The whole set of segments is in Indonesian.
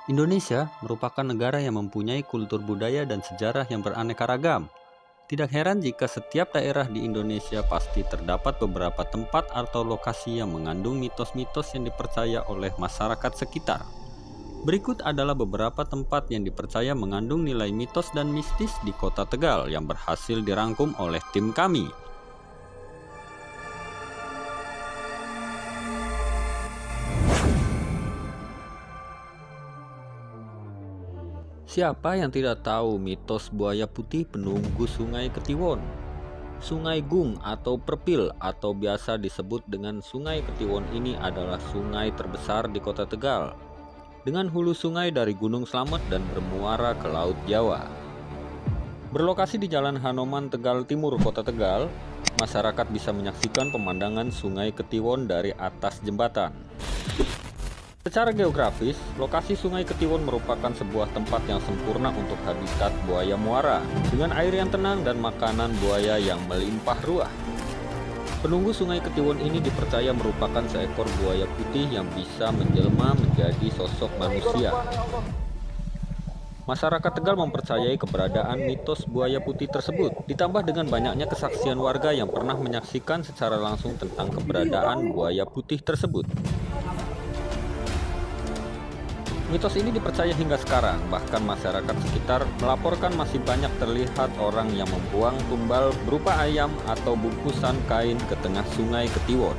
Indonesia merupakan negara yang mempunyai kultur budaya dan sejarah yang beraneka ragam. Tidak heran jika setiap daerah di Indonesia pasti terdapat beberapa tempat atau lokasi yang mengandung mitos-mitos yang dipercaya oleh masyarakat sekitar. Berikut adalah beberapa tempat yang dipercaya mengandung nilai mitos dan mistis di Kota Tegal yang berhasil dirangkum oleh tim kami. Siapa yang tidak tahu mitos buaya putih penunggu Sungai Ketiwon? Sungai Gung atau Perpil atau biasa disebut dengan Sungai Ketiwon ini adalah sungai terbesar di Kota Tegal, dengan hulu sungai dari Gunung Slamet dan bermuara ke Laut Jawa. Berlokasi di Jalan Hanoman Tegal Timur, Kota Tegal, masyarakat bisa menyaksikan pemandangan Sungai Ketiwon dari atas jembatan. Secara geografis, lokasi Sungai Ketiwon merupakan sebuah tempat yang sempurna untuk habitat buaya muara, dengan air yang tenang dan makanan buaya yang melimpah ruah. Penunggu Sungai Ketiwon ini dipercaya merupakan seekor buaya putih yang bisa menjelma menjadi sosok manusia. Masyarakat Tegal mempercayai keberadaan mitos buaya putih tersebut, ditambah dengan banyaknya kesaksian warga yang pernah menyaksikan secara langsung tentang keberadaan buaya putih tersebut. Mitos ini dipercaya hingga sekarang, bahkan masyarakat sekitar melaporkan masih banyak terlihat orang yang membuang tumbal berupa ayam atau bungkusan kain ke tengah Sungai Ketiwon.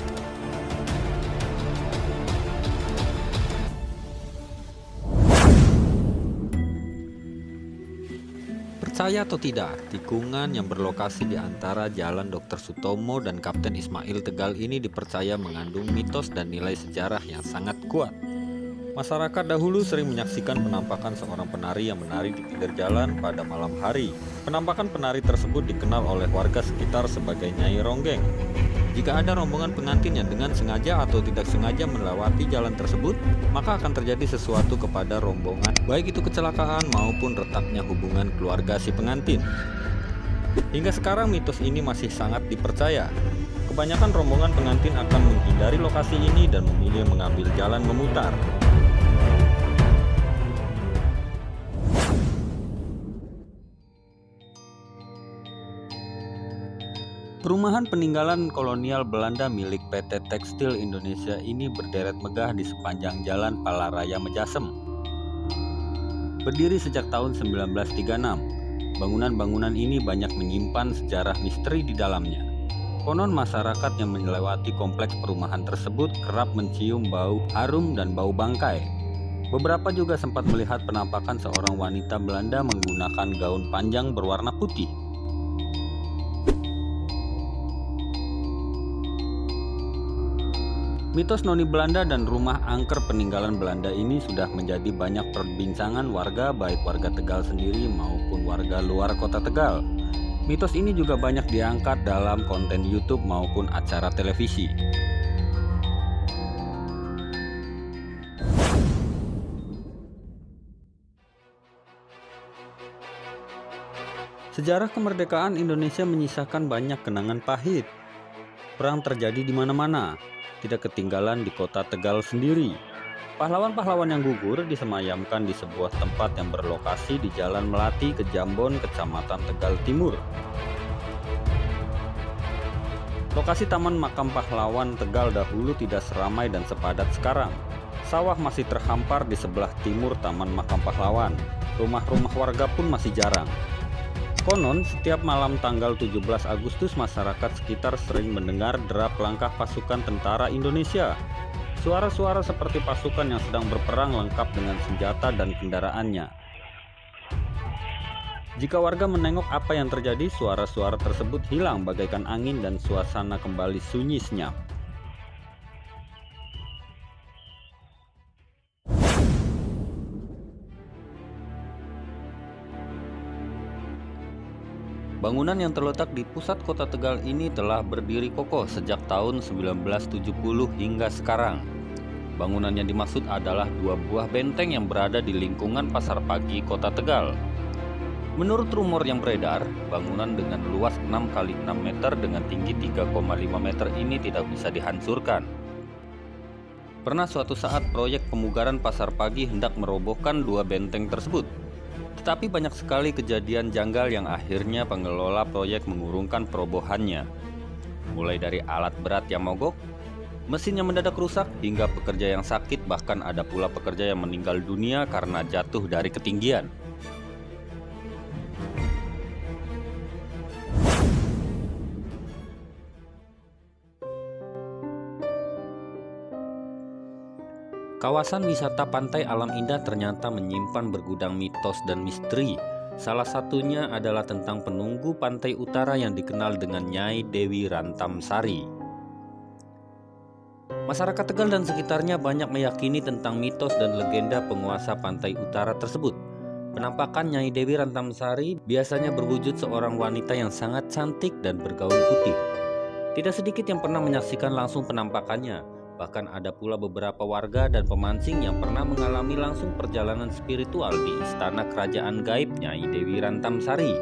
Percaya atau tidak, tikungan yang berlokasi di antara Jalan Dr. Sutomo dan Kapten Ismail Tegal ini dipercaya mengandung mitos dan nilai sejarah yang sangat kuat. Masyarakat dahulu sering menyaksikan penampakan seorang penari yang menari di pinggir jalan pada malam hari. Penampakan penari tersebut dikenal oleh warga sekitar sebagai Nyai Ronggeng. Jika ada rombongan pengantin yang dengan sengaja atau tidak sengaja melewati jalan tersebut, maka akan terjadi sesuatu kepada rombongan, baik itu kecelakaan maupun retaknya hubungan keluarga si pengantin. Hingga sekarang mitos ini masih sangat dipercaya. Kebanyakan rombongan pengantin akan menghindari lokasi ini dan memilih mengambil jalan memutar. Perumahan peninggalan kolonial Belanda milik PT Tekstil Indonesia ini berderet megah di sepanjang Jalan Palaraya Mejasem. Berdiri sejak tahun 1936, bangunan-bangunan ini banyak menyimpan sejarah misteri di dalamnya. Konon masyarakat yang melewati kompleks perumahan tersebut kerap mencium bau harum dan bau bangkai. Beberapa juga sempat melihat penampakan seorang wanita Belanda menggunakan gaun panjang berwarna putih. Mitos Noni Belanda dan rumah angker peninggalan Belanda ini sudah menjadi banyak perbincangan warga, baik warga Tegal sendiri maupun warga luar Kota Tegal. Mitos ini juga banyak diangkat dalam konten YouTube maupun acara televisi. Sejarah kemerdekaan Indonesia menyisakan banyak kenangan pahit. Perang terjadi di mana-mana, tidak ketinggalan di Kota Tegal sendiri. Pahlawan-pahlawan yang gugur disemayamkan di sebuah tempat yang berlokasi di Jalan Melati ke Jambon, Kecamatan Tegal Timur. Lokasi Taman Makam Pahlawan Tegal dahulu tidak seramai dan sepadat sekarang. Sawah masih terhampar di sebelah timur Taman Makam Pahlawan. Rumah-rumah warga pun masih jarang. Konon, setiap malam tanggal 17 Agustus masyarakat sekitar sering mendengar derap langkah pasukan tentara Indonesia. Suara-suara seperti pasukan yang sedang berperang lengkap dengan senjata dan kendaraannya. Jika warga menengok apa yang terjadi, suara-suara tersebut hilang bagaikan angin dan suasana kembali sunyi senyap. Bangunan yang terletak di pusat Kota Tegal ini telah berdiri kokoh sejak tahun 1970 hingga sekarang. Bangunan yang dimaksud adalah dua buah benteng yang berada di lingkungan Pasar Pagi Kota Tegal. Menurut rumor yang beredar, bangunan dengan luas 6 x 6 meter dengan tinggi 3,5 meter ini tidak bisa dihancurkan. Pernah suatu saat proyek pemugaran pasar pagi hendak merobohkan 2 benteng tersebut. Tetapi banyak sekali kejadian janggal yang akhirnya pengelola proyek mengurungkan perobohannya. Mulai dari alat berat yang mogok, mesin yang mendadak rusak, hingga pekerja yang sakit, bahkan ada pula pekerja yang meninggal dunia karena jatuh dari ketinggian. Kawasan wisata pantai alam indah ternyata menyimpan bergudang mitos dan misteri. Salah satunya adalah tentang penunggu pantai utara yang dikenal dengan Nyai Dewi Rantamsari. Masyarakat Tegal dan sekitarnya banyak meyakini tentang mitos dan legenda penguasa pantai utara tersebut. Penampakan Nyai Dewi Rantamsari biasanya berwujud seorang wanita yang sangat cantik dan bergaun putih. Tidak sedikit yang pernah menyaksikan langsung penampakannya. Bahkan ada pula beberapa warga dan pemancing yang pernah mengalami langsung perjalanan spiritual di istana kerajaan gaib Nyai Dewi Rantamsari.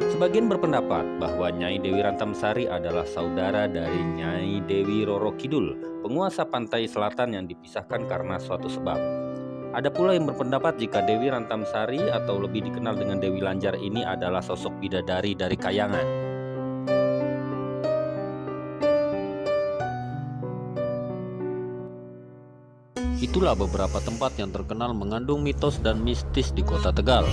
Sebagian berpendapat bahwa Nyai Dewi Rantamsari adalah saudara dari Nyai Dewi Roro Kidul, penguasa pantai selatan yang dipisahkan karena suatu sebab. Ada pula yang berpendapat jika Dewi Rantamsari atau lebih dikenal dengan Dewi Lanjar ini adalah sosok bidadari dari kayangan. Itulah beberapa tempat yang terkenal mengandung mitos dan mistis di kota Tegal.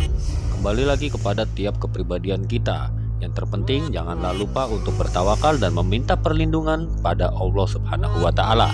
Kembali lagi kepada tiap kepribadian kita. Yang terpenting janganlah lupa untuk bertawakal dan meminta perlindungan pada Allah Subhanahu wa Ta'ala.